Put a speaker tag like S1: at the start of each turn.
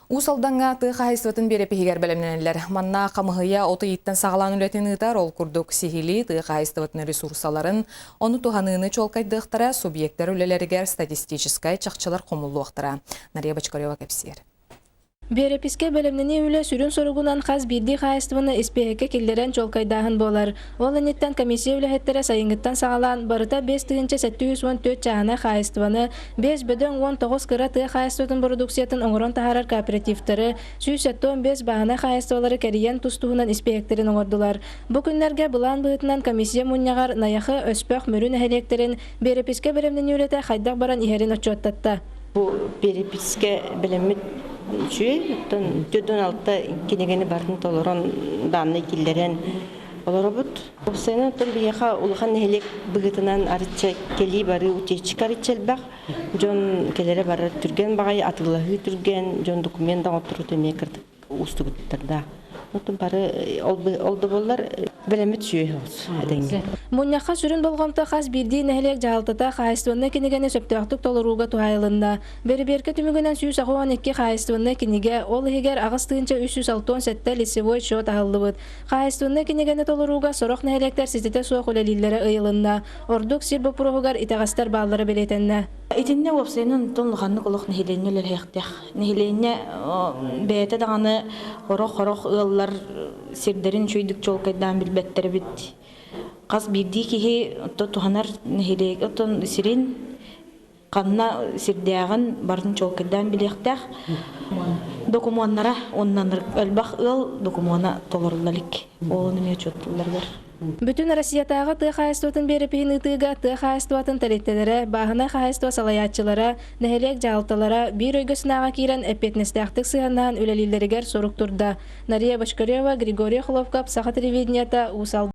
S1: Усалданга тыха хайстватын берепихигер белемненелер. Манна камыгыя оты иттен сағалан үлетін ытар ол курдук сихили тыха хайстватын ресурсаларын, оны туханыны чолкайдықтара субъекттер үлелерігер статистическай чақчылар қомулуақтара. Нария Бачкарева кепсер.
S2: Береписке белемнени үле сүрін соругунан қаз бирди хайстваны испехеке келдерен чолкайдағын болар. Ол әнеттен комиссия үлехеттері сайынгыттан сағалан барыта 5-714 чағына хайстваны, 5 бөден 19 кыра тыға хайстватын продукциятын оңырон тахарар кооперативтары, 115 бағына хайствалары кәриян тустуғынан испехектерін оңырдылар. Бұ күнлерге бұлан бұғытынан комиссия мұньяғар наяқы өспөк мөрін әхелектерін береписке белемнени үлеті қайдақ баран ихерін отчуаттатта.
S3: Бу береписке белемит жүйе, төдөн алты кенегені бардың толырын данны келдерен олар бұд. Осыны бияқа ұлған нәхелек бұғытынан арытша кели бары үтечік арытшел бақ. Жон келері бары түрген бағай атылығы түрген, жон документан отыру төмей кірдік ұсты күттірді. Отын бары олды болар белемит жүйе олсы.
S2: Мұньяққа сүрін болғамта қаз бірді нәхелек жағалтата қайыстығына кенегені сөптіғақтық толыруға туғайлында. Бері-берке түмігінен 112 қайыстығына кенеге ол егер ағыстығынша 360 сәтті лицевой шот ағылды бұд. Қайыстығына кенегені толыруға сорық нәхелектер сіздете суақ өлелілері ұйылында. Ордық сирбі пұрғығар итағастар бағлары белетенне.
S4: Итинне вопсайнын тонлығанны қолық нәхеленне өлелхектех. Нәхеленне бәйті дағаны хорох ыллар сирдерин чөйдік чолкайдан білбәттері бит. Қаз бірді кеге туханар нәхелек отын сирин қанна сирдеғын барын чолкайдан білектех. Документара оннан өлбақ ыл документа толырылалик. Олыны ме чөттілер бар.
S2: Бүтін Россиятағы тыға хайыстуатын берепейін ұтыға тыға хайыстуатын тәлеттелері, бағына хайыстуа салаятчылара, нәхелек жағалталара, бір өйгісінаға кейрен әппетнестіқтік сығаннаған өлелілерігер сорук тұрда. Нария Бачкарева, Григорий Хлопкап, Саха телевиденията, Усал.